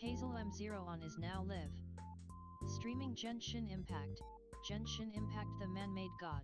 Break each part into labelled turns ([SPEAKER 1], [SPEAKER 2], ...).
[SPEAKER 1] Hazel M0 on is now live. Streaming Genshin Impact. Genshin Impact, the man-made god.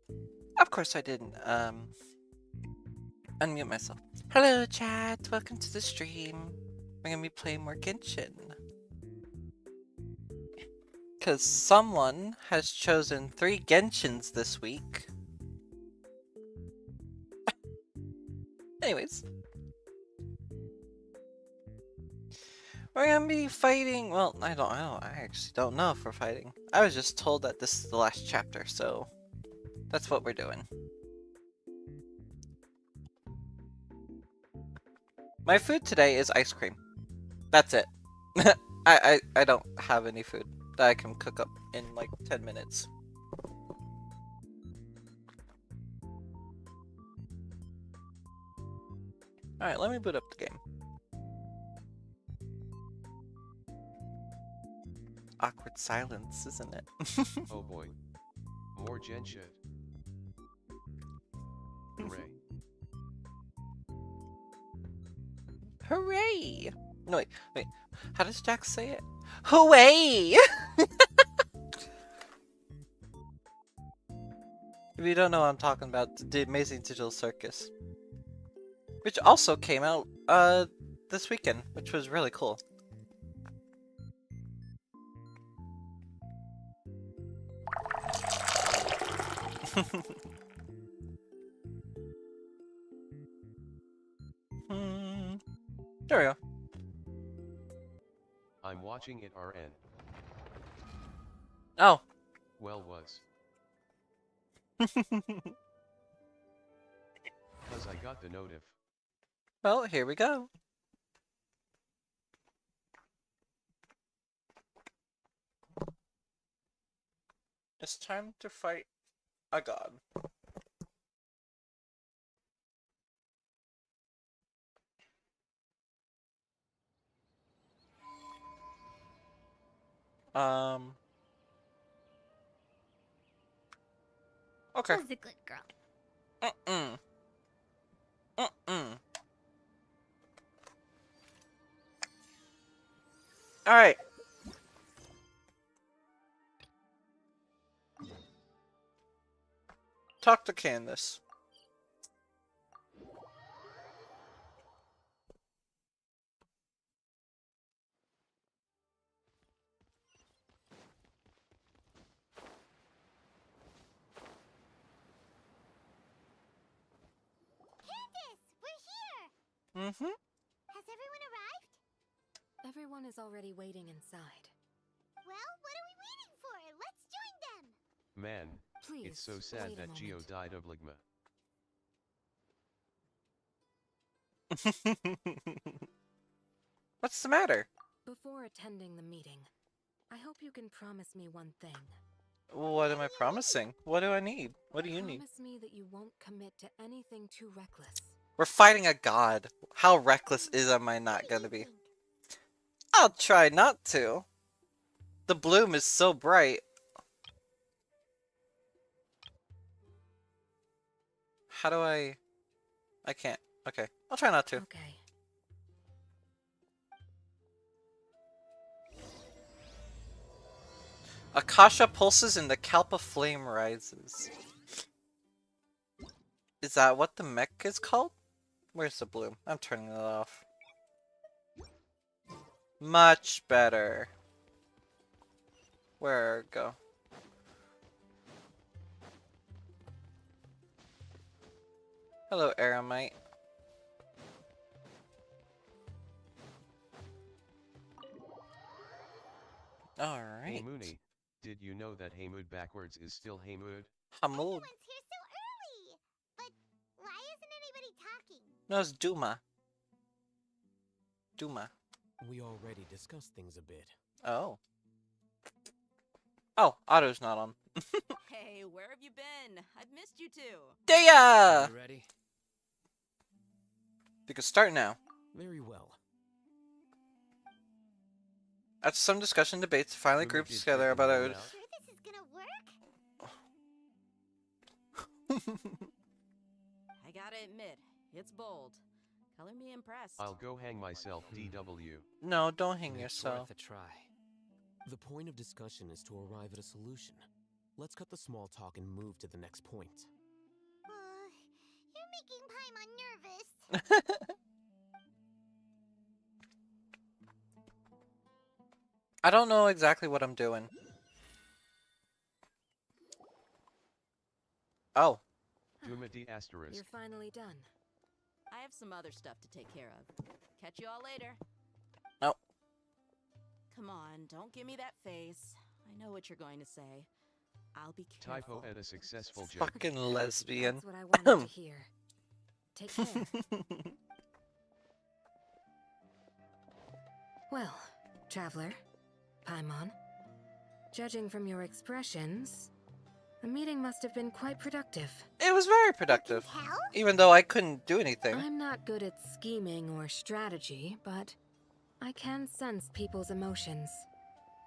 [SPEAKER 2] Of course I didn't, unmute myself. Hello chat, welcome to the stream. We're gonna be playing more Genshin. Cause someone has chosen 3 Genshins this week. Anyways. We're gonna be fighting, well, I actually don't know if we're fighting. I was just told that this is the last chapter, so that's what we're doing. My food today is ice cream. That's it. I don't have any food that I can cook up in like 10 minutes. Alright, let me boot up the game. Awkward silence, isn't it?
[SPEAKER 3] Oh boy. More gen shit. Hooray.
[SPEAKER 2] Hooray! No, wait. How does Jack say it? Hooray! If you don't know what I'm talking about, the Amazing Digital Circus. Which also came out, this weekend, which was really cool. There we go.
[SPEAKER 3] I'm watching it RN.
[SPEAKER 2] Oh.
[SPEAKER 3] Well was. Cause I got the notif.
[SPEAKER 2] Well, here we go. It's time to fight a god. Okay.
[SPEAKER 4] Who's a good girl?
[SPEAKER 2] Alright. Talk to Candace.
[SPEAKER 4] Candace, we're here!
[SPEAKER 2] Mm-hmm.
[SPEAKER 4] Has everyone arrived?
[SPEAKER 5] Everyone is already waiting inside.
[SPEAKER 4] Well, what are we waiting for? Let's join them!
[SPEAKER 3] Man,
[SPEAKER 5] Please,
[SPEAKER 3] it's so sad
[SPEAKER 5] wait a
[SPEAKER 3] that Geo
[SPEAKER 5] moment.
[SPEAKER 3] died of ligma.
[SPEAKER 2] What's the matter?
[SPEAKER 5] Before attending the meeting, I hope you can promise me one thing.
[SPEAKER 2] What am I promising? What do I need? What do you need?
[SPEAKER 5] Promise me that you won't commit to anything too reckless.
[SPEAKER 2] We're fighting a god. How reckless am I not gonna be? I'll try not to. The bloom is so bright. How do I can't. Okay. I'll try not to.
[SPEAKER 5] Okay.
[SPEAKER 2] Akasha pulses and the Kalpa flame rises. Is that what the mech is called? Where's the bloom? I'm turning it off. Much better. Where go? Hello, Aramite. Alright.
[SPEAKER 3] Hey Mooney, did you know that Haymud backwards is still Haymud?
[SPEAKER 2] Hamud.
[SPEAKER 4] Everyone's here so early! But why isn't anybody talking?
[SPEAKER 2] No, it's Duma. Duma.
[SPEAKER 6] We already discussed things a bit.
[SPEAKER 2] Oh. Oh, Otto's not on.
[SPEAKER 7] Hey, where have you been? I've missed you too.
[SPEAKER 2] Daya!
[SPEAKER 6] You ready?
[SPEAKER 2] You can start now.
[SPEAKER 6] Very well.
[SPEAKER 2] After some discussion and debates, finally
[SPEAKER 3] Mooney
[SPEAKER 2] grouped
[SPEAKER 3] did
[SPEAKER 2] together
[SPEAKER 3] freaking
[SPEAKER 2] about
[SPEAKER 3] roll
[SPEAKER 2] it.
[SPEAKER 3] out.
[SPEAKER 4] Sure this is gonna work?
[SPEAKER 7] I gotta admit, it's bold. Color me impressed.
[SPEAKER 3] I'll go hang myself DW.
[SPEAKER 2] No, don't hang
[SPEAKER 6] It's
[SPEAKER 2] yourself.
[SPEAKER 6] worth a try. The point of discussion is to arrive at a solution. Let's cut the small talk and move to the next point.
[SPEAKER 4] You're making Paimon nervous.
[SPEAKER 2] I don't know exactly what I'm doing. Oh.
[SPEAKER 3] Dumity asterisk.
[SPEAKER 5] You're finally done.
[SPEAKER 7] I have some other stuff to take care of. Catch you all later.
[SPEAKER 2] No.
[SPEAKER 7] Come on, don't give me that face. I know what you're going to say. I'll be careful.
[SPEAKER 3] Typo and a successful joke.
[SPEAKER 2] Fucking lesbian.
[SPEAKER 5] That's what I wanted to hear. Take care. Well, traveler, Paimon, judging from your expressions, the meeting must have been quite productive.
[SPEAKER 2] It was very productive.
[SPEAKER 4] How?
[SPEAKER 2] Even though I couldn't do anything.
[SPEAKER 5] I'm not good at scheming or strategy, but I can sense people's emotions.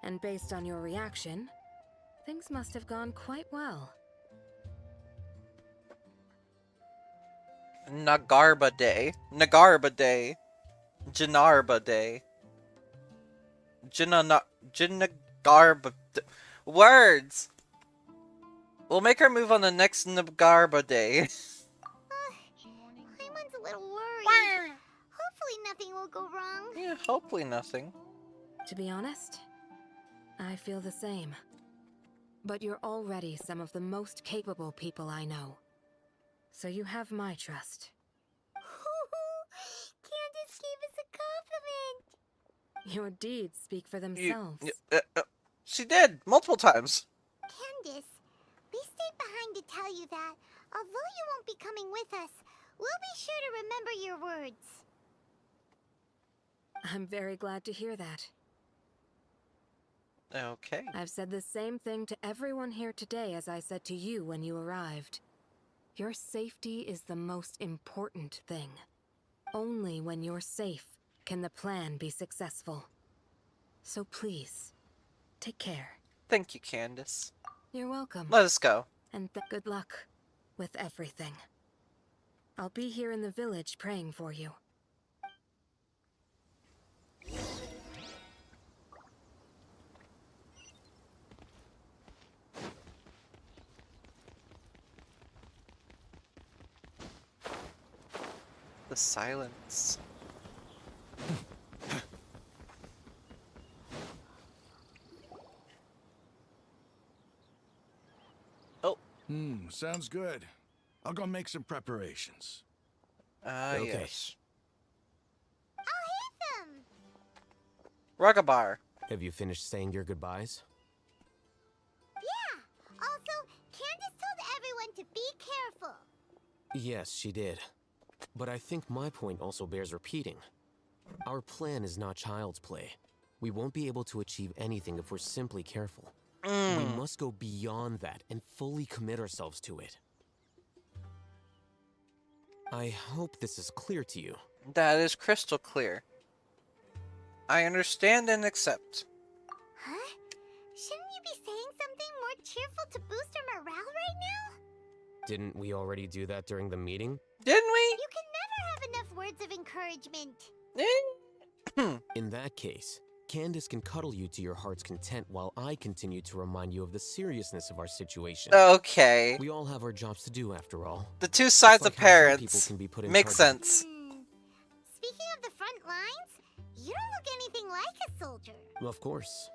[SPEAKER 5] And based on your reaction, things must have gone quite well.
[SPEAKER 2] Nagarba Day. Nagarba Day. Janarba Day. Jinagarba. Words! We'll make our move on the next Nagarba Day.
[SPEAKER 4] Paimon's a little worried. Hopefully nothing will go wrong.
[SPEAKER 2] Yeah, hopefully nothing.
[SPEAKER 5] To be honest, I feel the same. But you're already some of the most capable people I know. So you have my trust.
[SPEAKER 4] Candace gave us a compliment.
[SPEAKER 5] Your deeds speak for themselves.
[SPEAKER 2] She did, multiple times.
[SPEAKER 4] Candace, we stayed behind to tell you that, although you won't be coming with us, we'll be sure to remember your words.
[SPEAKER 5] I'm very glad to hear that.
[SPEAKER 2] Okay.
[SPEAKER 5] I've said the same thing to everyone here today as I said to you when you arrived. Your safety is the most important thing. Only when you're safe can the plan be successful. So please, take care.
[SPEAKER 2] Thank you, Candace.
[SPEAKER 5] You're welcome.
[SPEAKER 2] Let us go.
[SPEAKER 5] And good luck with everything. I'll be here in the village praying for you.
[SPEAKER 2] The silence. Oh.
[SPEAKER 8] Sounds good. I'll go make some preparations.
[SPEAKER 6] Okay.
[SPEAKER 2] Yes.
[SPEAKER 4] I'll hit them.
[SPEAKER 2] Rugabar.
[SPEAKER 6] Have you finished saying your goodbyes?
[SPEAKER 4] Yeah. Also, Candace told everyone to be careful.
[SPEAKER 6] Yes, she did. But I think my point also bears repeating. Our plan is not child's play. We won't be able to achieve anything if we're simply careful. We must go beyond that and fully commit ourselves to it. I hope this is clear to you.
[SPEAKER 2] That is crystal clear. I understand and accept.
[SPEAKER 4] Huh? Shouldn't you be saying something more cheerful to boost our morale right now?
[SPEAKER 6] Didn't we already do that during the meeting?
[SPEAKER 2] Didn't we?
[SPEAKER 4] You can never have enough words of encouragement.
[SPEAKER 6] In that case, Candace can cuddle you to your heart's content while I continue to remind you of the seriousness of our situation.
[SPEAKER 2] Okay.
[SPEAKER 6] We all have our jobs to do after all.
[SPEAKER 2] The two sides
[SPEAKER 6] It's like
[SPEAKER 2] of
[SPEAKER 6] how some people
[SPEAKER 2] parents.
[SPEAKER 6] can be put in
[SPEAKER 2] Makes
[SPEAKER 6] charge of-
[SPEAKER 2] sense.
[SPEAKER 4] Speaking of the front lines, you don't look anything like a soldier.
[SPEAKER 6] Of course.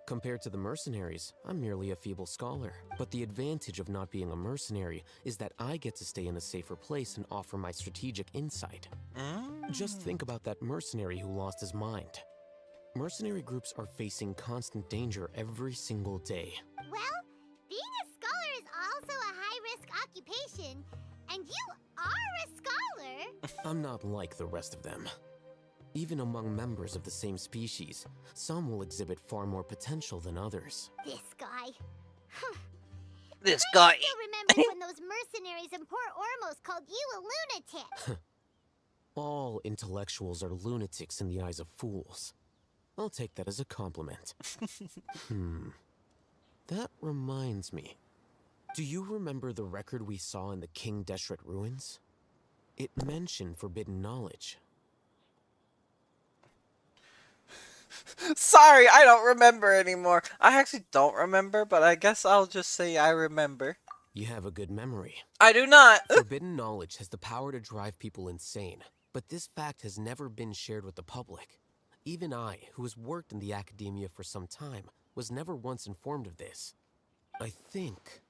[SPEAKER 6] Compared to the mercenaries, I'm merely a feeble scholar. But the advantage of not being a mercenary is that I get to stay in a safer place and offer my strategic insight. Just think about that mercenary who lost his mind. Mercenary groups are facing constant danger every single day.
[SPEAKER 4] Well, being a scholar is also a high-risk occupation, and you are a scholar.
[SPEAKER 6] I'm not like the rest of them. Even among members of the same species, some will exhibit far more potential than others.
[SPEAKER 4] This guy.
[SPEAKER 2] This guy.
[SPEAKER 4] Still remembers when those mercenaries in Port Ormos called you a lunatic.
[SPEAKER 6] All intellectuals are lunatics in the eyes of fools. I'll take that as a compliment. That reminds me. Do you remember the record we saw in the King Deshret ruins? It mentioned forbidden knowledge.
[SPEAKER 2] Sorry, I don't remember anymore. I actually don't remember, but I guess I'll just say I remember.
[SPEAKER 6] You have a good memory.
[SPEAKER 2] I do not.
[SPEAKER 6] Forbidden knowledge has the power to drive people insane, but this fact has never been shared with the public. Even I, who has worked in the academia for some time, was never once informed of this. I think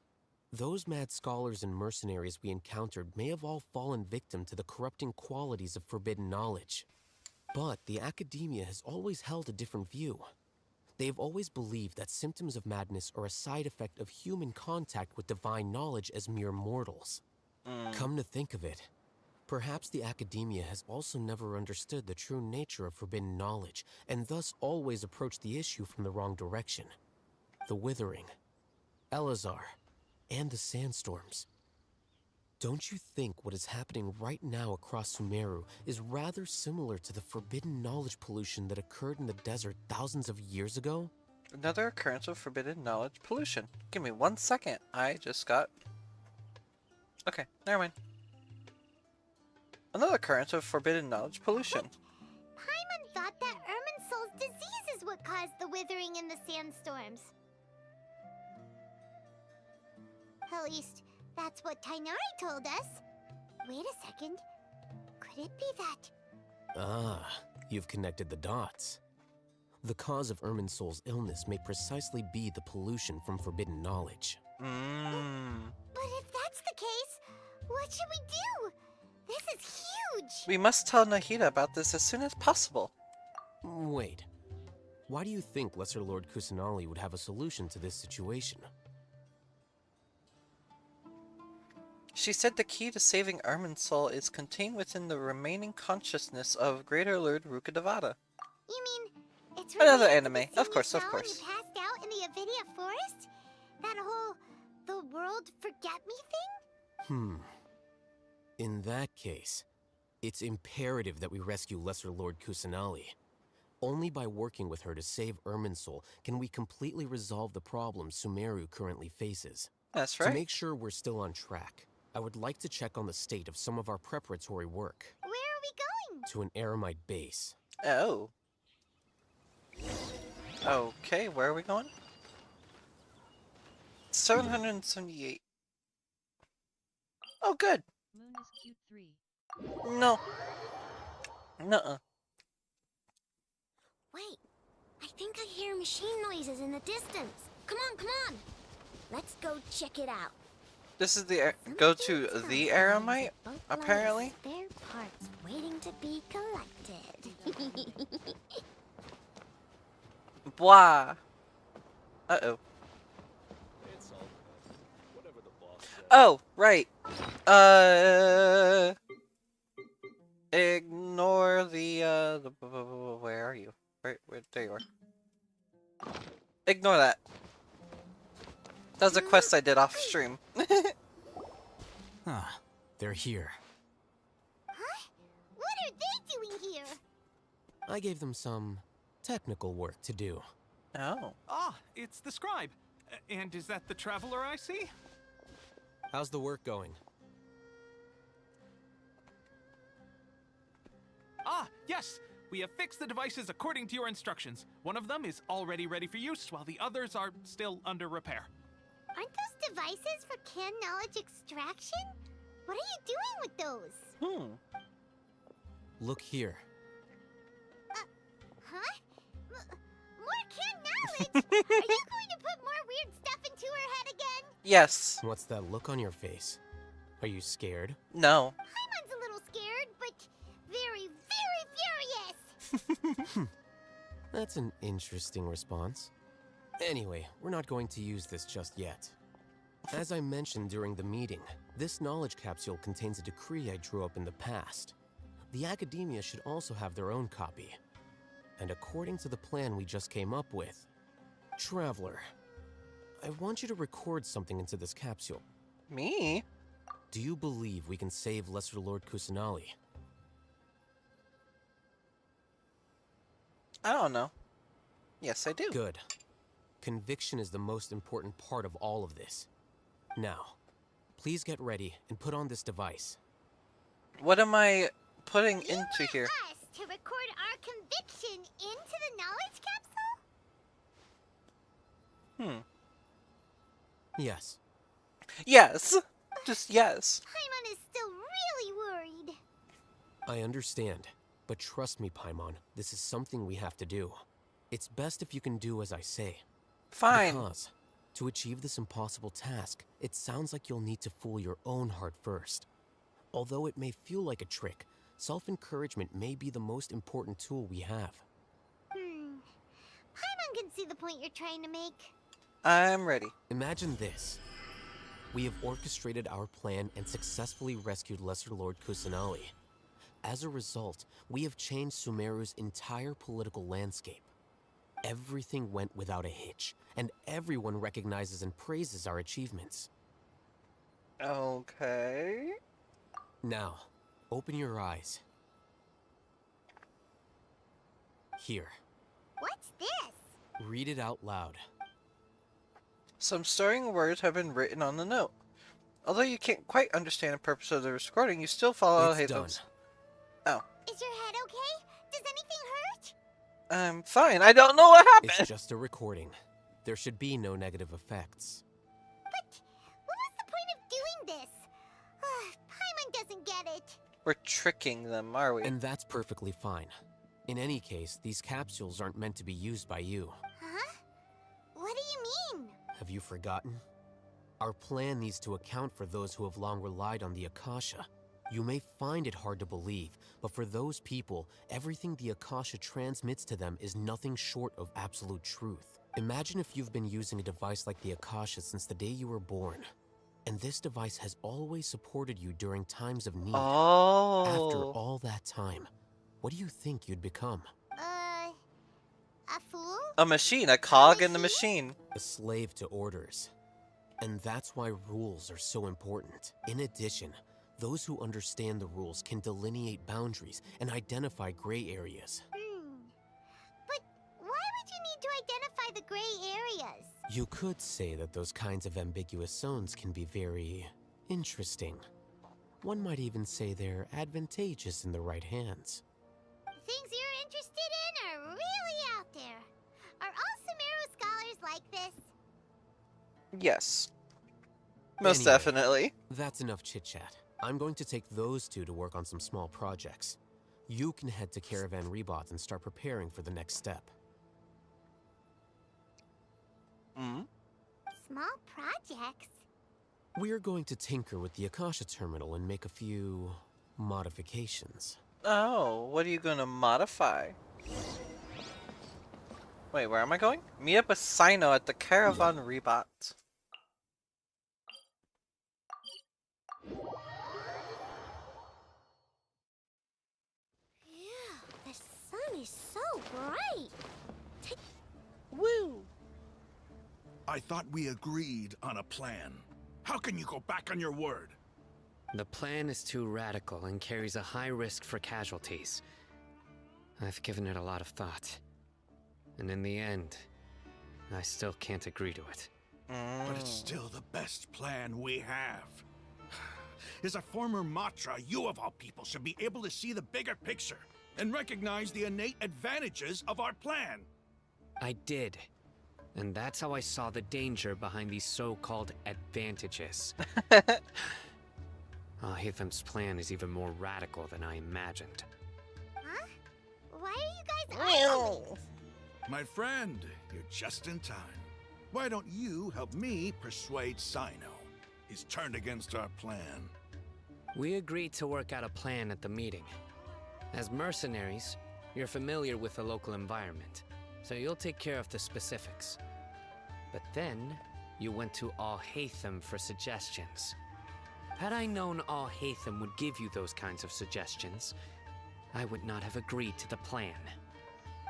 [SPEAKER 6] those mad scholars and mercenaries we encountered may have all fallen victim to the corrupting qualities of forbidden knowledge. But the academia has always held a different view. They have always believed that symptoms of madness are a side effect of human contact with divine knowledge as mere mortals. Come to think of it, perhaps the academia has also never understood the true nature of forbidden knowledge, and thus always approached the issue from the wrong direction. The Withering, Elazar, and the sandstorms. Don't you think what is happening right now across Sumeru is rather similar to the forbidden knowledge pollution that occurred in the desert thousands of years ago?
[SPEAKER 2] Another occurrence of forbidden knowledge pollution. Give me 1 second. I just got... Okay, never mind. Another occurrence of forbidden knowledge pollution.
[SPEAKER 4] Paimon thought that Irminsul's disease is what caused the withering in the sandstorms. At least, that's what Tainari told us. Wait a second. Could it be that?
[SPEAKER 6] Ah, you've connected the dots. The cause of Irminsul's illness may precisely be the pollution from forbidden knowledge.
[SPEAKER 4] But if that's the case, what should we do? This is huge!
[SPEAKER 2] We must tell Nahida about this as soon as possible.
[SPEAKER 6] Wait. Why do you think Lesser Lord Kusanali would have a solution to this situation?
[SPEAKER 2] She said the key to saving Irminsul is contained within the remaining consciousness of Greater Lord Rukkhadevata.
[SPEAKER 4] You mean, it's
[SPEAKER 2] Another
[SPEAKER 4] related to
[SPEAKER 2] anime.
[SPEAKER 4] the scene
[SPEAKER 2] Of course,
[SPEAKER 4] you
[SPEAKER 2] of
[SPEAKER 4] saw
[SPEAKER 2] course.
[SPEAKER 4] when you passed out in the Avidia forest? That whole, the world forget me thing?
[SPEAKER 6] In that case, it's imperative that we rescue Lesser Lord Kusanali. Only by working with her to save Irminsul can we completely resolve the problems Sumeru currently faces.
[SPEAKER 2] That's
[SPEAKER 6] To
[SPEAKER 2] right.
[SPEAKER 6] make sure we're still on track, I would like to check on the state of some of our preparatory work.
[SPEAKER 4] Where are we going?
[SPEAKER 6] To an Aramite base.
[SPEAKER 2] Oh. Okay, where are we going? 778. Oh, good.
[SPEAKER 1] Moon is cute 3.
[SPEAKER 2] No. Nuh-uh.
[SPEAKER 4] Wait, I think I hear machine noises in the distance. Come on. Let's go check it out.
[SPEAKER 2] This is the go to the Aramite, apparently.
[SPEAKER 4] Spare parts waiting to be collected.
[SPEAKER 2] Blah. Uh-oh. Oh, right. Ignore the where are you? Where, there you are. Ignore that. That was a quest I did off stream.
[SPEAKER 6] Ah, they're here.
[SPEAKER 4] Huh? What are they doing here?
[SPEAKER 6] I gave them some technical work to do.
[SPEAKER 2] Oh.
[SPEAKER 9] Ah, it's the scribe. And is that the traveler I see?
[SPEAKER 6] How's the work going?
[SPEAKER 9] Ah, yes! We have fixed the devices according to your instructions. One of them is already ready for use, while the others are still under repair.
[SPEAKER 4] Aren't those devices for can knowledge extraction? What are you doing with those?
[SPEAKER 6] Look here.
[SPEAKER 4] Huh? More can knowledge? Are you going to put more weird stuff into her head again?
[SPEAKER 2] Yes.
[SPEAKER 6] What's that look on your face? Are you scared?
[SPEAKER 2] No.
[SPEAKER 4] Paimon's a little scared, but very, very furious.
[SPEAKER 6] That's an interesting response. Anyway, we're not going to use this just yet. As I mentioned during the meeting, this knowledge capsule contains a decree I drew up in the past. The academia should also have their own copy. And according to the plan we just came up with, Traveler, I want you to record something into this capsule.
[SPEAKER 2] Me?
[SPEAKER 6] Do you believe we can save Lesser Lord Kusanali?
[SPEAKER 2] I don't know. Yes, I do.
[SPEAKER 6] Good. Conviction is the most important part of all of this. Now, please get ready and put on this device.
[SPEAKER 2] What am I putting
[SPEAKER 4] You
[SPEAKER 2] into
[SPEAKER 4] let
[SPEAKER 2] here?
[SPEAKER 4] us to record our conviction into the knowledge capsule?
[SPEAKER 6] Yes.
[SPEAKER 2] Yes. Just yes.
[SPEAKER 4] Paimon is still really worried.
[SPEAKER 6] I understand. But trust me, Paimon, this is something we have to do. It's best if you can do as I say.
[SPEAKER 2] Fine.
[SPEAKER 6] Because, to achieve this impossible task, it sounds like you'll need to fool your own heart first. Although it may feel like a trick, self-encouragement may be the most important tool we have.
[SPEAKER 4] Paimon can see the point you're trying to make.
[SPEAKER 2] I'm ready.
[SPEAKER 6] Imagine this. We have orchestrated our plan and successfully rescued Lesser Lord Kusanali. As a result, we have changed Sumeru's entire political landscape. Everything went without a hitch, and everyone recognizes and praises our achievements.
[SPEAKER 2] Okay.
[SPEAKER 6] Now, open your eyes. Here,
[SPEAKER 4] What's this?
[SPEAKER 6] read it out loud.
[SPEAKER 2] Some stirring words have been written on the note. Although you can't quite understand the purpose of the recording, you still follow
[SPEAKER 6] It's done.
[SPEAKER 2] Hatham's. Oh.
[SPEAKER 4] Is your head okay? Does anything hurt?
[SPEAKER 2] I'm fine. I don't know what happened.
[SPEAKER 6] It's just a recording. There should be no negative effects.
[SPEAKER 4] But what was the point of doing this? Paimon doesn't get it.
[SPEAKER 2] We're tricking them, are we?
[SPEAKER 6] And that's perfectly fine. In any case, these capsules aren't meant to be used by you.
[SPEAKER 4] Huh? What do you mean?
[SPEAKER 6] Have you forgotten? Our plan needs to account for those who have long relied on the Akasha. You may find it hard to believe, but for those people, everything the Akasha transmits to them is nothing short of absolute truth. Imagine if you've been using a device like the Akasha since the day you were born, and this device has always supported you during times of need.
[SPEAKER 2] Oh.
[SPEAKER 6] After all that time, what do you think you'd become?
[SPEAKER 4] A fool?
[SPEAKER 2] A machine, a cog in the machine.
[SPEAKER 6] A slave to orders. And that's why rules are so important. In addition, those who understand the rules can delineate boundaries and identify gray areas.
[SPEAKER 4] But why would you need to identify the gray areas?
[SPEAKER 6] You could say that those kinds of ambiguous zones can be very interesting. One might even say they're advantageous in the right hands.
[SPEAKER 4] Things you're interested in are really out there. Are all Sumeru scholars like this?
[SPEAKER 2] Yes. Most
[SPEAKER 6] Anyway,
[SPEAKER 2] definitely.
[SPEAKER 6] That's enough chit-chat. I'm going to take those two to work on some small projects. You can head to Caravan Rebot and start preparing for the next step.
[SPEAKER 4] Small projects?
[SPEAKER 6] We're going to tinker with the Akasha terminal and make a few modifications.
[SPEAKER 2] Oh, what are you gonna modify? Wait, where am I going? Meet up with Sino at the Caravan Rebot.
[SPEAKER 4] Yeah, the sun is so bright.
[SPEAKER 2] Woo!
[SPEAKER 8] I thought we agreed on a plan. How can you go back on your word?
[SPEAKER 10] The plan is too radical and carries a high risk for casualties. I've given it a lot of thought. And in the end, I still can't agree to it.
[SPEAKER 8] But it's still the best plan we have. As a former Matra, you of all people should be able to see the bigger picture and recognize the innate advantages of our plan.
[SPEAKER 10] I did. And that's how I saw the danger behind these so-called advantages. Hatham's plan is even more radical than I imagined.
[SPEAKER 4] Huh? Why are you guys arguing?
[SPEAKER 8] My friend, you're just in time. Why don't you help me persuade Sino? He's turned against our plan.
[SPEAKER 10] We agreed to work out a plan at the meeting. As mercenaries, you're familiar with the local environment, so you'll take care of the specifics. But then, you went to Al-Hatham for suggestions. Had I known Al-Hatham would give you those kinds of suggestions, I would not have agreed to the plan.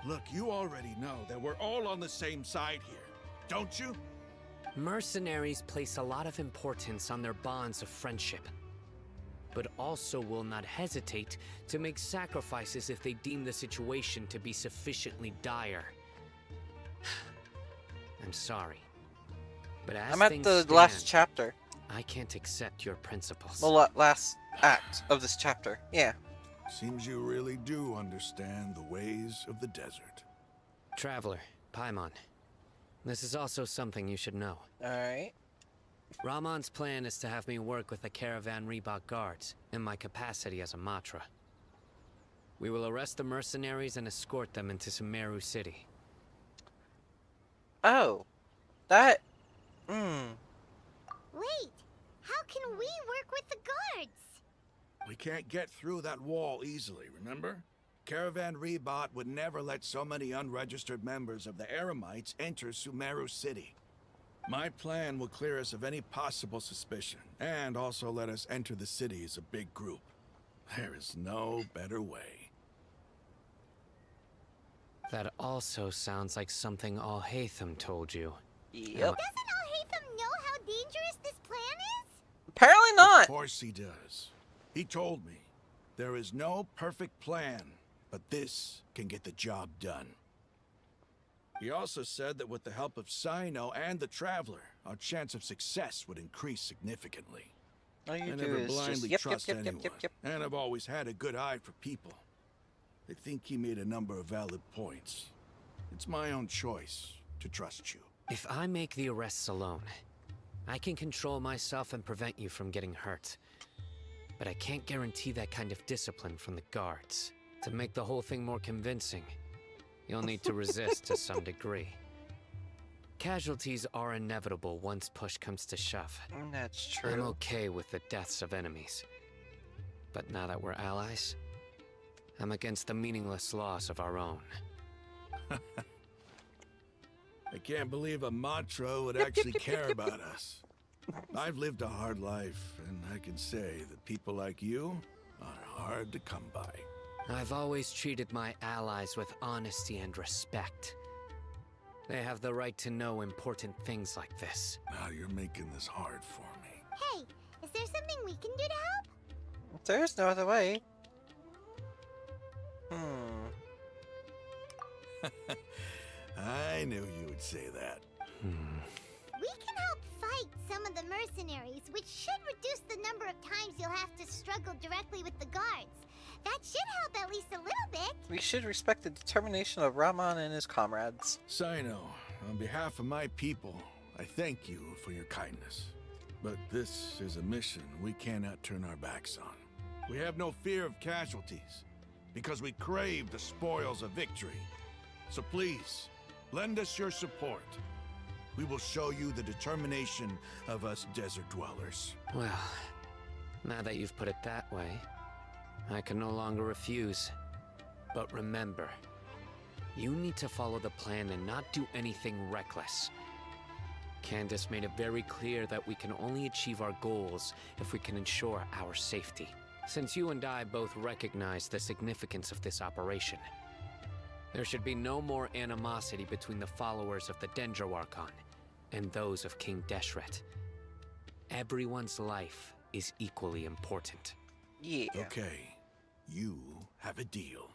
[SPEAKER 8] Look, you already know that we're all on the same side here, don't you?
[SPEAKER 10] Mercenaries place a lot of importance on their bonds of friendship, but also will not hesitate to make sacrifices if they deem the situation to be sufficiently dire. I'm sorry, but as
[SPEAKER 2] I'm at
[SPEAKER 10] things
[SPEAKER 2] the
[SPEAKER 10] stand,
[SPEAKER 2] last chapter.
[SPEAKER 10] I can't accept your principles.
[SPEAKER 2] The last act of this chapter. Yeah.
[SPEAKER 8] Seems you really do understand the ways of the desert.
[SPEAKER 10] Traveler, Paimon. This is also something you should know.
[SPEAKER 2] Alright.
[SPEAKER 10] Ramon's plan is to have me work with the Caravan Reebok guards, in my capacity as a Matra. We will arrest the mercenaries and escort them into Sumeru City.
[SPEAKER 2] Oh. That...
[SPEAKER 4] Wait, how can we work with the guards?
[SPEAKER 8] We can't get through that wall easily, remember? Caravan Rebot would never let so many unregistered members of the Eremites enter Sumeru City. My plan will clear us of any possible suspicion, and also let us enter the city as a big group. There is no better way.
[SPEAKER 10] That also sounds like something Al-Haytham told you.
[SPEAKER 2] Yep.
[SPEAKER 4] Doesn't Al-Haytham know how dangerous this plan is?
[SPEAKER 2] Apparently not.
[SPEAKER 8] Of course he does. He told me, there is no perfect plan, but this can get the job done. He also said that with the help of Sino and the Traveler, our chance of success would increase significantly.
[SPEAKER 2] All you
[SPEAKER 8] I
[SPEAKER 2] do
[SPEAKER 8] never
[SPEAKER 2] is
[SPEAKER 8] blindly
[SPEAKER 2] just
[SPEAKER 8] trust anyone,
[SPEAKER 2] yep.
[SPEAKER 8] and I've always had a good eye for people. I think he made a number of valid points. It's my own choice to trust you.
[SPEAKER 10] If I make the arrests alone, I can control myself and prevent you from getting hurt. But I can't guarantee that kind of discipline from the guards. To make the whole thing more convincing, you'll need to resist to some degree. Casualties are inevitable once push comes to shove.
[SPEAKER 2] That's true.
[SPEAKER 10] I'm okay with the deaths of enemies. But now that we're allies, I'm against the meaningless loss of our own.
[SPEAKER 8] I can't believe a Matra would actually care about us. I've lived a hard life, and I can say that people like you are hard to come by.
[SPEAKER 10] I've always treated my allies with honesty and respect. They have the right to know important things like this.
[SPEAKER 8] Now you're making this hard for me.
[SPEAKER 4] Hey, is there something we can do to help?
[SPEAKER 2] There's no other way.
[SPEAKER 8] I knew you would say that.
[SPEAKER 4] We can help fight some of the mercenaries, which should reduce the number of times you'll have to struggle directly with the guards. That should help at least a little bit.
[SPEAKER 2] We should respect the determination of Ramon and his comrades.
[SPEAKER 8] Sino, on behalf of my people, I thank you for your kindness. But this is a mission we cannot turn our backs on. We have no fear of casualties, because we crave the spoils of victory. So please, lend us your support. We will show you the determination of us desert dwellers.
[SPEAKER 10] Well, now that you've put it that way, I can no longer refuse. But remember, you need to follow the plan and not do anything reckless. Candace made it very clear that we can only achieve our goals if we can ensure our safety. Since you and I both recognize the significance of this operation, there should be no more animosity between the followers of the Dendro Archon and those of King Deshret. Everyone's life is equally important.
[SPEAKER 2] Yeah.
[SPEAKER 8] Okay, you have a deal.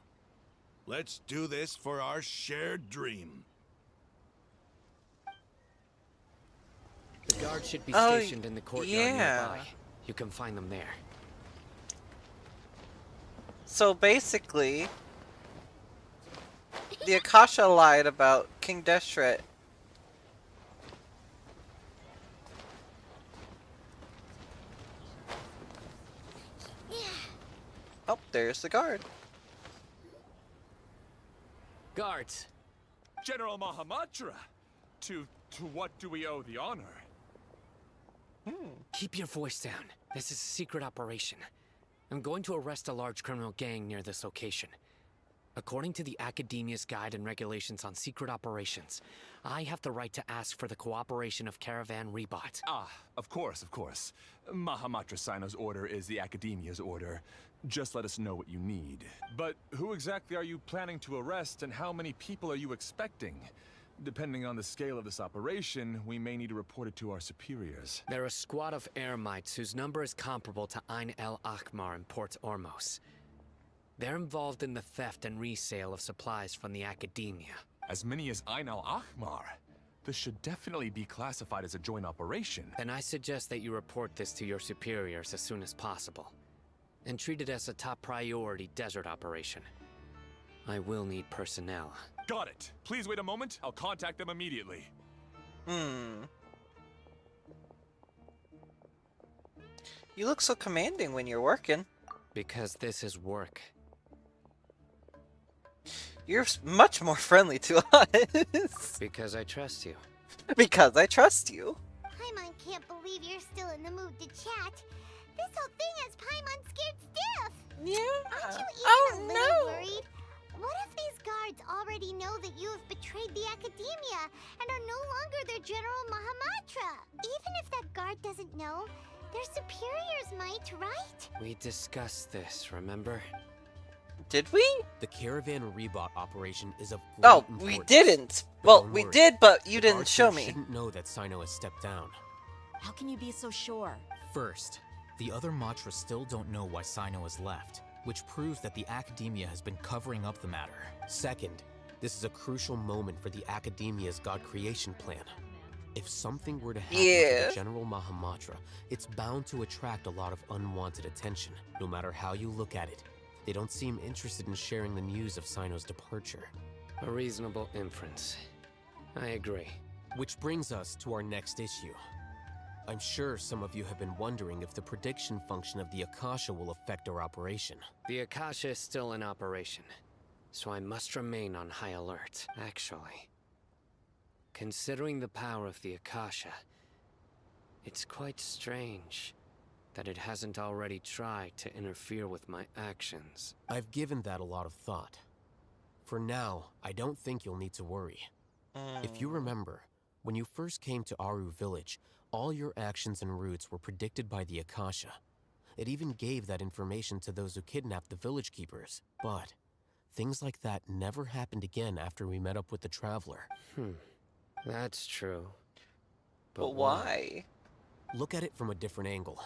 [SPEAKER 8] Let's do this for our shared dream.
[SPEAKER 10] The guards should be stationed in the courtyard
[SPEAKER 2] yeah.
[SPEAKER 10] nearby. You can find them there.
[SPEAKER 2] So basically, the Akasha lied about King Deshret. Oh, there's the guard.
[SPEAKER 10] Guards!
[SPEAKER 11] General Mahamatra! To what do we owe the honor?
[SPEAKER 10] Keep your voice down. This is a secret operation. I'm going to arrest a large criminal gang near this location. According to the Academia's Guide and Regulations on Secret Operations, I have the right to ask for the cooperation of Caravan Rebot.
[SPEAKER 11] Ah, of course. Mahamatra Sino's order is the Academia's order. Just let us know what you need. But who exactly are you planning to arrest, and how many people are you expecting? Depending on the scale of this operation, we may need to report it to our superiors.
[SPEAKER 10] They're a squad of Eremites whose number is comparable to Ain el Akhmar in Port Ormos. They're involved in the theft and resale of supplies from the Academia.
[SPEAKER 11] As many as Ain al Akhmar? This should definitely be classified as a joint operation.
[SPEAKER 10] Then I suggest that you report this to your superiors as soon as possible. and treat it as a top priority desert operation. I will need personnel.
[SPEAKER 11] Got it. Please wait a moment. I'll contact them immediately.
[SPEAKER 2] You look so commanding when you're working.
[SPEAKER 10] Because this is work.
[SPEAKER 2] You're much more friendly to us.
[SPEAKER 10] Because I trust you.
[SPEAKER 2] Because I trust you.
[SPEAKER 4] Paimon can't believe you're still in the mood to chat. This whole thing has Paimon scared stiff.
[SPEAKER 2] Yeah.
[SPEAKER 4] Aren't you even a little worried? What if these guards already know that you have betrayed the Academia and are no longer their General Mahamatra? Even if that guard doesn't know, their superiors might, right?
[SPEAKER 10] We discussed this, remember?
[SPEAKER 2] Did we?
[SPEAKER 6] The caravan rebot operation is of great
[SPEAKER 2] Oh,
[SPEAKER 6] importance.
[SPEAKER 2] we didn't.
[SPEAKER 6] But
[SPEAKER 2] Well,
[SPEAKER 6] don't
[SPEAKER 2] we
[SPEAKER 6] worry.
[SPEAKER 2] did, but you
[SPEAKER 6] The
[SPEAKER 2] didn't
[SPEAKER 6] guards
[SPEAKER 2] show
[SPEAKER 6] there
[SPEAKER 2] me.
[SPEAKER 6] shouldn't know that Sino has stepped down.
[SPEAKER 7] How can you be so sure?
[SPEAKER 12] First, the other Matra still don't know why Sino has left, which proves that the Academia has been covering up the matter.
[SPEAKER 6] Second, this is a crucial moment for the Academia's God creation plan. If something were to happen to the General Mahamatra, it's bound to attract a lot of unwanted attention. No matter how you look at it, they don't seem interested in sharing the news of Sino's departure.
[SPEAKER 10] A reasonable inference. I agree.
[SPEAKER 6] Which brings us to our next issue. I'm sure some of you have been wondering if the prediction function of the Akasha will affect our operation.
[SPEAKER 10] The Akasha is still in operation, so I must remain on high alert. Actually, considering the power of the Akasha, it's quite strange that it hasn't already tried to interfere with my actions.
[SPEAKER 6] I've given that a lot of thought. For now, I don't think you'll need to worry. If you remember, when you first came to Aru Village, all your actions and routes were predicted by the Akasha. It even gave that information to those who kidnapped the village keepers. But things like that never happened again after we met up with the Traveler.
[SPEAKER 10] That's true.
[SPEAKER 2] But why?
[SPEAKER 6] Look at it from a different angle.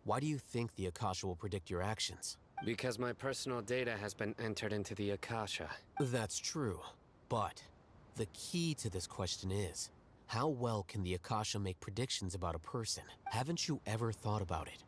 [SPEAKER 6] Why do you think the Akasha will predict your actions?
[SPEAKER 10] Because my personal data has been entered into the Akasha.
[SPEAKER 6] That's true, but the key to this question is, how well can the Akasha make predictions about a person? Haven't you ever thought about it?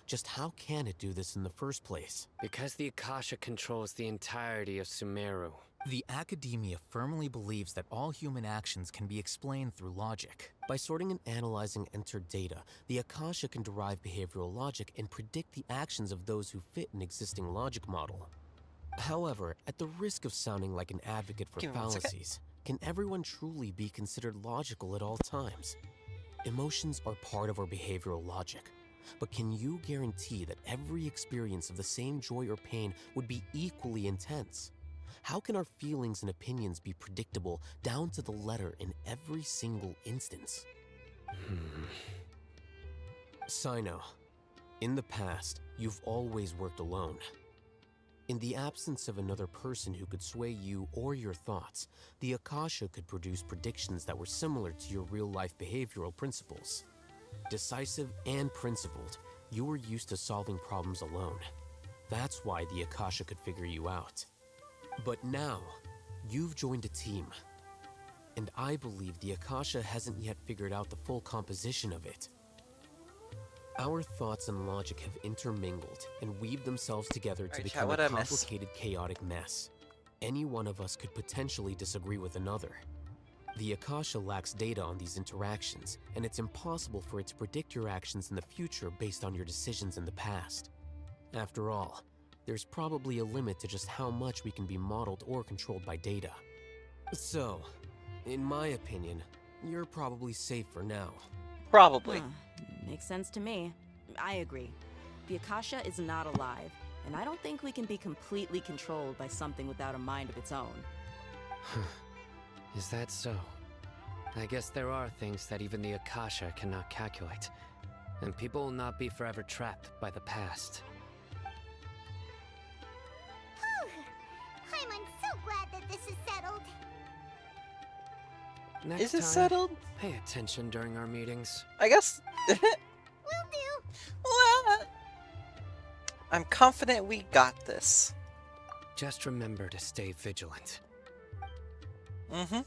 [SPEAKER 6] Just how can it do this in the first place?
[SPEAKER 10] Because the Akasha controls the entirety of Sumeru.
[SPEAKER 12] The Academia firmly believes that all human actions can be explained through logic.
[SPEAKER 6] By sorting and analyzing entered data, the Akasha can derive behavioral logic and predict the actions of those who fit an existing logic model. However, at the risk of sounding like an advocate for
[SPEAKER 2] Give me 1 second.
[SPEAKER 6] fallacies, can everyone truly be considered logical at all times? Emotions are part of our behavioral logic, but can you guarantee that every experience of the same joy or pain would be equally intense? How can our feelings and opinions be predictable down to the letter in every single instance? Sino, in the past, you've always worked alone. In the absence of another person who could sway you or your thoughts, the Akasha could produce predictions that were similar to your real-life behavioral principles. Decisive and principled, you were used to solving problems alone. That's why the Akasha could figure you out. But now, you've joined a team. And I believe the Akasha hasn't yet figured out the full composition of it. Our thoughts and logic have intermingled and weaved themselves together to
[SPEAKER 2] Alright,
[SPEAKER 6] become
[SPEAKER 2] chat,
[SPEAKER 6] a
[SPEAKER 2] what'd I miss?
[SPEAKER 6] complicated, chaotic mess. Any one of us could potentially disagree with another. The Akasha lacks data on these interactions, and it's impossible for it to predict your actions in the future based on your decisions in the past. After all, there's probably a limit to just how much we can be modeled or controlled by data. So, in my opinion, you're probably safe for now.
[SPEAKER 2] Probably.
[SPEAKER 7] Makes sense to me. I agree. The Akasha is not alive, and I don't think we can be completely controlled by something without a mind of its own.
[SPEAKER 10] Is that so? I guess there are things that even the Akasha cannot calculate, and people will not be forever trapped by the past.
[SPEAKER 4] I'm so glad that this is settled.
[SPEAKER 10] Next
[SPEAKER 2] Is it
[SPEAKER 10] time,
[SPEAKER 2] settled?
[SPEAKER 10] Pay attention during our meetings.
[SPEAKER 2] I guess.
[SPEAKER 4] Will do.
[SPEAKER 2] What? I'm confident we got this.
[SPEAKER 10] Just remember to stay vigilant.
[SPEAKER 4] Footsteps!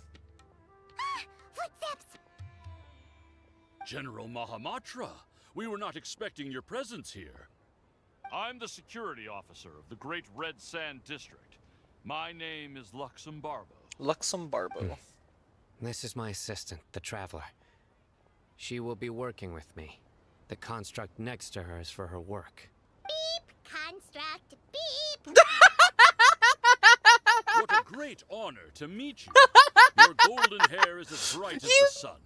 [SPEAKER 13] General Mahamatra, we were not expecting your presence here. I'm the security officer of the Great Red Sand District. My name is Luxembarbo.
[SPEAKER 2] Luxembarbo.
[SPEAKER 10] This is my assistant, the Traveler. She will be working with me. The construct next to her is for her work.
[SPEAKER 4] Beep! Construct, beep!
[SPEAKER 13] What a great honor to meet you. Your golden hair is as bright as the sun.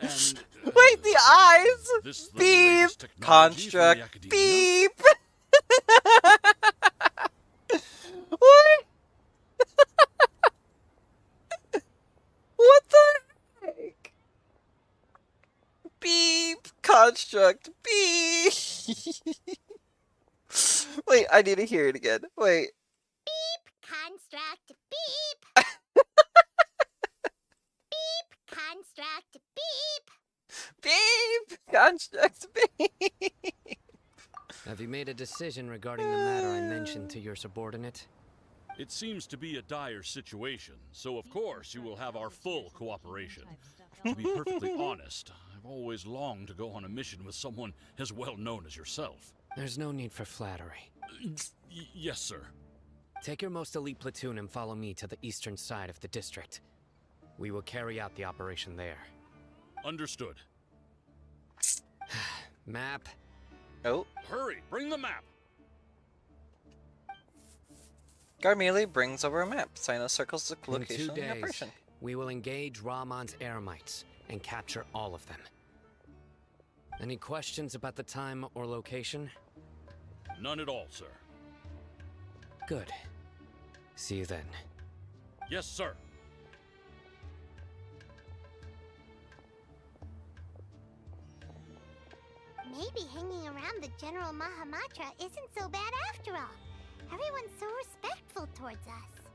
[SPEAKER 13] And
[SPEAKER 2] wait, the eyes.
[SPEAKER 13] This the
[SPEAKER 2] Beep.
[SPEAKER 13] latest technology from the
[SPEAKER 2] Construct.
[SPEAKER 13] academia?
[SPEAKER 2] Beep. What? What the heck? Beep. Construct. Beep. Wait, I need to hear it again. Wait.
[SPEAKER 4] Beep! Construct, beep! Beep! Construct, beep!
[SPEAKER 2] Beep. Construct. Beep.
[SPEAKER 10] Have you made a decision regarding the matter I mentioned to your subordinate?
[SPEAKER 13] It seems to be a dire situation, so of course you will have our full cooperation. To be perfectly honest, I've always longed to go on a mission with someone as well known as yourself.
[SPEAKER 10] There's no need for flattery.
[SPEAKER 13] Yes, sir.
[SPEAKER 10] Take your most elite platoon and follow me to the eastern side of the district. We will carry out the operation there.
[SPEAKER 13] Understood.
[SPEAKER 10] Map.
[SPEAKER 2] Oh.
[SPEAKER 13] Hurry, bring the map.
[SPEAKER 2] Garmelie brings over a map. Sino circles the
[SPEAKER 10] In
[SPEAKER 2] location
[SPEAKER 10] 2
[SPEAKER 2] of the
[SPEAKER 10] days,
[SPEAKER 2] operation.
[SPEAKER 10] we will engage Rahman's Eremites and capture all of them. Any questions about the time or location?
[SPEAKER 13] None at all, sir.
[SPEAKER 10] Good. See you then.
[SPEAKER 13] Yes, sir.
[SPEAKER 4] Maybe hanging around the General Mahamatra isn't so bad after all. Everyone's so respectful towards us.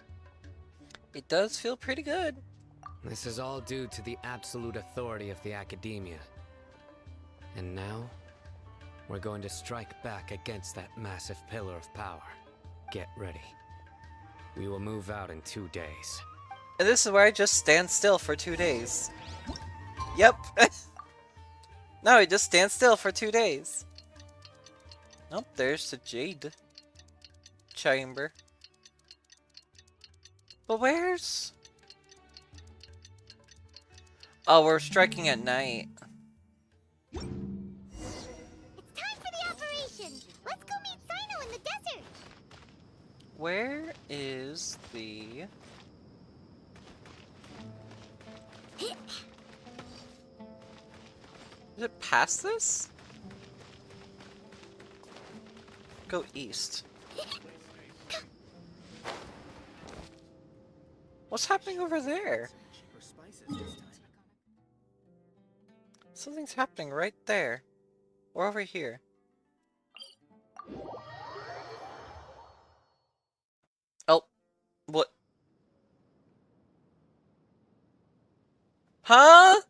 [SPEAKER 2] It does feel pretty good.
[SPEAKER 10] This is all due to the absolute authority of the Academia. And now, we're going to strike back against that massive pillar of power. Get ready. We will move out in 2 days.
[SPEAKER 2] And this is where I just stand still for 2 days. Yep. No, I just stand still for 2 days. Nope, there's the Jade Chamber. But where's... Oh, we're striking at night.
[SPEAKER 4] It's time for the operation! Let's go meet Sino in the desert!
[SPEAKER 2] Where is the... Is it past this? Go east. What's happening over there? Something's happening right there. Or over here. Oh. What? Huh?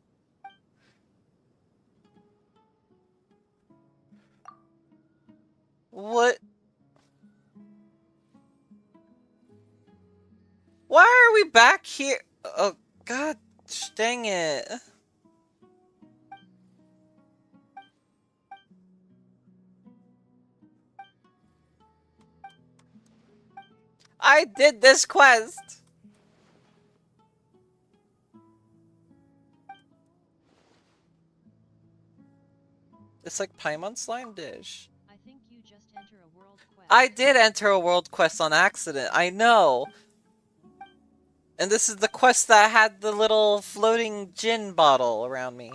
[SPEAKER 2] What? Why are we back here? Oh, god dang it. I did this quest. It's like Paimon Slime Dish.
[SPEAKER 1] I think you just enter a world quest.
[SPEAKER 2] I did enter a world quest on accident. I know. And this is the quest that had the little floating gin bottle around me.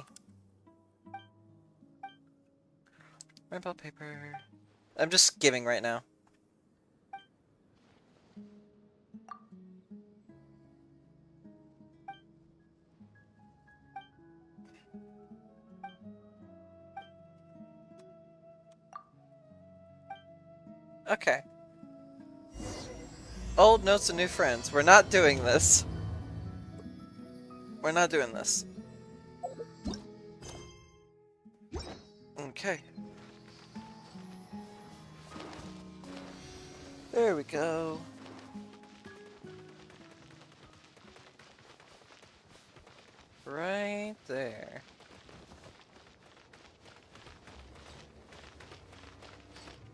[SPEAKER 2] Rainbow paper. I'm just skimming right now. Okay. Old notes and new friends. We're not doing this. We're not doing this. Okay. There we go. Right there.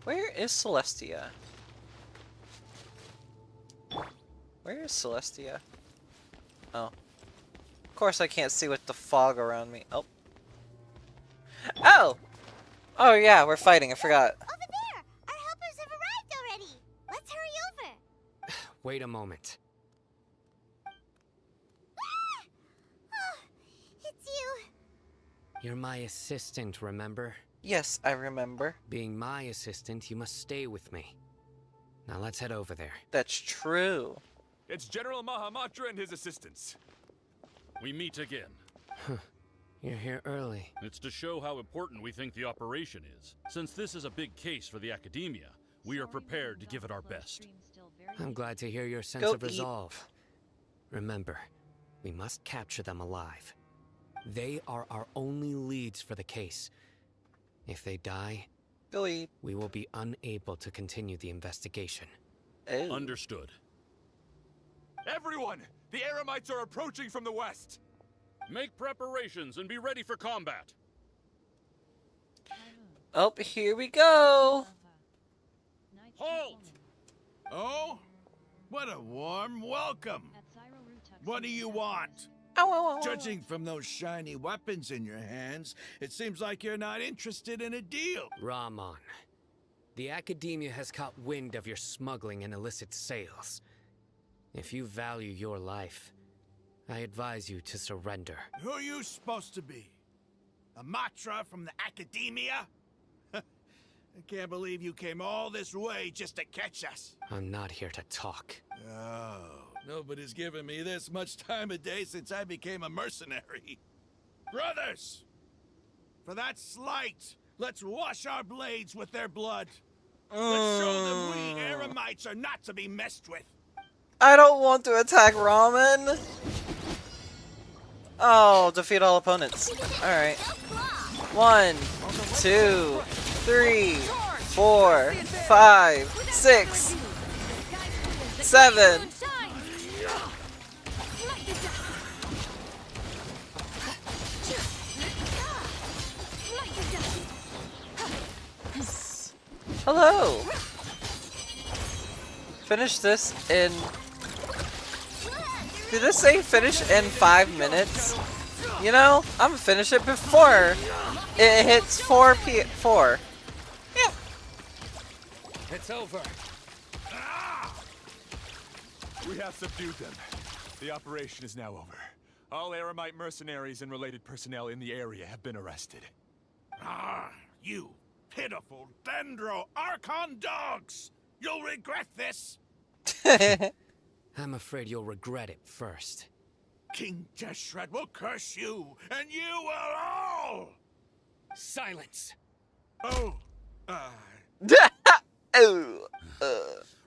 [SPEAKER 2] Where is Celestia? Where is Celestia? Oh. Of course I can't see with the fog around me. Oh. Oh! Oh yeah, we're fighting, I forgot.
[SPEAKER 4] Over there! Our helpers have arrived already! Let's hurry over!
[SPEAKER 10] Wait a moment.
[SPEAKER 4] Oh, it's you!
[SPEAKER 10] You're my assistant, remember?
[SPEAKER 2] Yes, I remember.
[SPEAKER 10] Being my assistant, you must stay with me. Now let's head over there.
[SPEAKER 2] That's true.
[SPEAKER 11] It's General Mahamatra and his assistants.
[SPEAKER 13] We meet again.
[SPEAKER 10] You're here early.
[SPEAKER 13] It's to show how important we think the operation is. Since this is a big case for the Academia, we are prepared to give it our best.
[SPEAKER 10] I'm glad to hear your sense
[SPEAKER 2] Go
[SPEAKER 10] of
[SPEAKER 2] eat.
[SPEAKER 10] resolve. Remember, we must capture them alive. They are our only leads for the case. If they die,
[SPEAKER 2] Go eat.
[SPEAKER 10] we will be unable to continue the investigation.
[SPEAKER 2] Oh.
[SPEAKER 13] Understood.
[SPEAKER 11] Everyone! The Eremites are approaching from the west!
[SPEAKER 13] Make preparations and be ready for combat.
[SPEAKER 2] Oh, here we go.
[SPEAKER 13] Halt!
[SPEAKER 8] Oh? What a warm welcome. What do you want?
[SPEAKER 2] Ow, ow, ow.
[SPEAKER 8] Judging from those shiny weapons in your hands, it seems like you're not interested in a deal.
[SPEAKER 10] Rahman, the Academia has caught wind of your smuggling and illicit sales. If you value your life, I advise you to surrender.
[SPEAKER 8] Who are you supposed to be? A Matra from the Academia? I can't believe you came all this way just to catch us.
[SPEAKER 10] I'm not here to talk.
[SPEAKER 8] Oh, nobody's given me this much time of day since I became a mercenary. Brothers! For that slight, let's wash our blades with their blood. Let's show them we Eremites are not to be messed with.
[SPEAKER 2] I don't want to attack Ramen. Oh, defeat all opponents. Alright. 1, 2, 3, 4, 5, 6, 7. Hello. Finish this in... Did this say finish in 5 minutes? You know, I'm gonna finish it before it hits 4 p.m. Yeah.
[SPEAKER 10] It's over.
[SPEAKER 11] We have subdued them. The operation is now over. All Eremite mercenaries and related personnel in the area have been arrested.
[SPEAKER 8] Ah, you pitiful Dendro Archon dogs! You'll regret this!
[SPEAKER 10] I'm afraid you'll regret it first.
[SPEAKER 8] King Jeshred will curse you, and you will all!
[SPEAKER 10] Silence!
[SPEAKER 8] Oh,
[SPEAKER 2] Oh,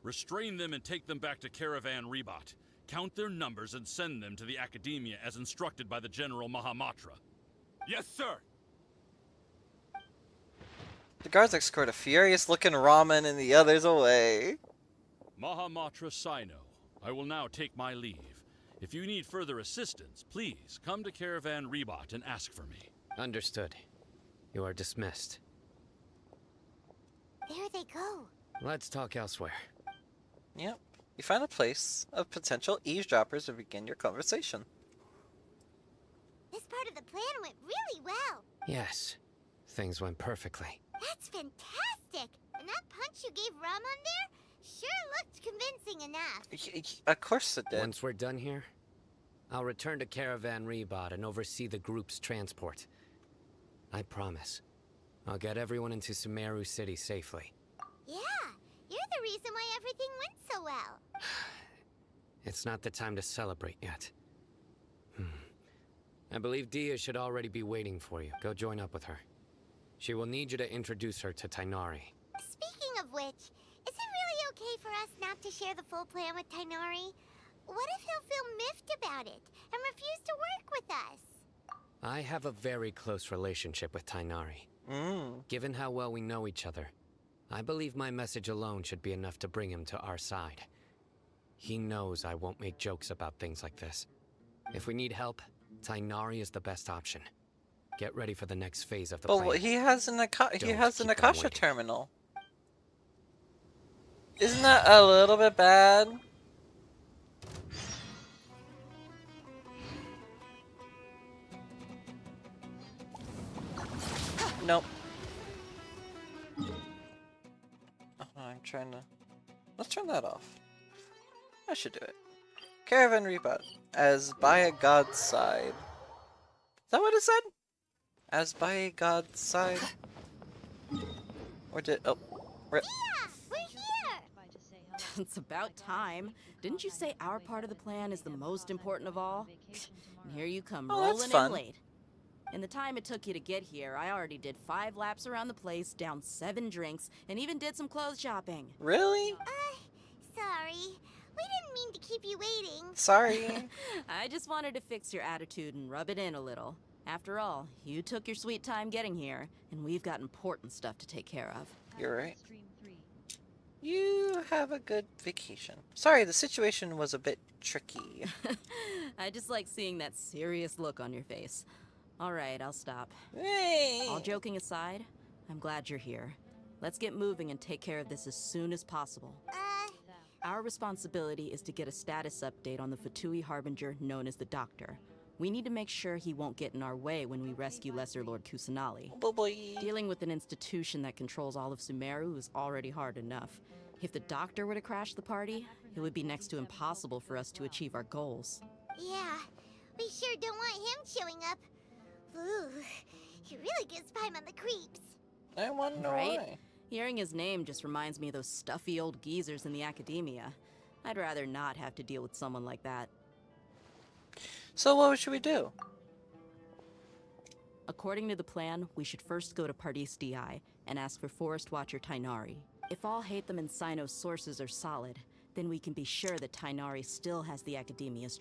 [SPEAKER 13] Restrain them and take them back to Caravan Rebot. Count their numbers and send them to the Academia as instructed by the General Mahamatra.
[SPEAKER 11] Yes, sir!
[SPEAKER 2] The guards escort a furious-looking Ramen and the others away.
[SPEAKER 13] Mahamatra Sino, I will now take my leave. If you need further assistance, please come to Caravan Rebot and ask for me.
[SPEAKER 10] Understood. You are dismissed.
[SPEAKER 4] There they go.
[SPEAKER 10] Let's talk elsewhere.
[SPEAKER 2] Yep. You find a place of potential eavesdroppers to begin your conversation.
[SPEAKER 4] This part of the plan went really well.
[SPEAKER 10] Yes, things went perfectly.
[SPEAKER 4] That's fantastic! And that punch you gave Ramon there sure looked convincing enough.
[SPEAKER 2] Of course it did.
[SPEAKER 10] Once we're done here, I'll return to Caravan Rebot and oversee the group's transport. I promise. I'll get everyone into Sumeru City safely.
[SPEAKER 4] Yeah, you're the reason why everything went so well.
[SPEAKER 10] It's not the time to celebrate yet. I believe Dia should already be waiting for you. Go join up with her. She will need you to introduce her to Tainari.
[SPEAKER 4] Speaking of which, is it really okay for us not to share the full plan with Tainari? What if he'll feel miffed about it and refuse to work with us?
[SPEAKER 10] I have a very close relationship with Tainari. Given how well we know each other, I believe my message alone should be enough to bring him to our side. He knows I won't make jokes about things like this. If we need help, Tainari is the best option. Get ready for the next phase of the plan.
[SPEAKER 2] But he has an Akasha terminal. Isn't that a little bit bad? Nope. Oh, I'm trying to... Let's turn that off. I should do it. Caravan Rebut. As by a god's side. Is that what it said? As by a god's side? Or did... Oh. Rip.
[SPEAKER 4] Yeah, we're here!
[SPEAKER 7] It's about time. Didn't you say our part of the plan is the most important of all? And here you come
[SPEAKER 2] Oh, that's
[SPEAKER 7] rolling
[SPEAKER 2] fun.
[SPEAKER 7] in late. In the time it took you to get here, I already did 5 laps around the place, downed 7 drinks, and even did some clothes shopping.
[SPEAKER 2] Really?
[SPEAKER 4] Sorry. We didn't mean to keep you waiting.
[SPEAKER 2] Sorry.
[SPEAKER 7] I just wanted to fix your attitude and rub it in a little. After all, you took your sweet time getting here, and we've got important stuff to take care of.
[SPEAKER 2] You're right. You have a good vacation. Sorry, the situation was a bit tricky.
[SPEAKER 7] I just like seeing that serious look on your face. Alright, I'll stop.
[SPEAKER 2] Hey.
[SPEAKER 7] All joking aside, I'm glad you're here. Let's get moving and take care of this as soon as possible. Our responsibility is to get a status update on the Fatui Harbinger known as the Doctor. We need to make sure he won't get in our way when we rescue Lesser Lord Kusanali. Dealing with an institution that controls all of Sumeru is already hard enough. If the Doctor were to crash the party, it would be next to impossible for us to achieve our goals.
[SPEAKER 4] Yeah, we sure don't want him showing up. Ooh, he really gives Paimon the creeps.
[SPEAKER 2] I wonder
[SPEAKER 7] Right?
[SPEAKER 2] why.
[SPEAKER 7] Hearing his name just reminds me of those stuffy old geezers in the academia. I'd rather not have to deal with someone like that.
[SPEAKER 2] So what should we do?
[SPEAKER 7] According to the plan, we should first go to Pardis DI and ask for Forest Watcher Tainari. If all Hatham and Sino's sources are solid, then we can be sure that Tainari still has the Academia's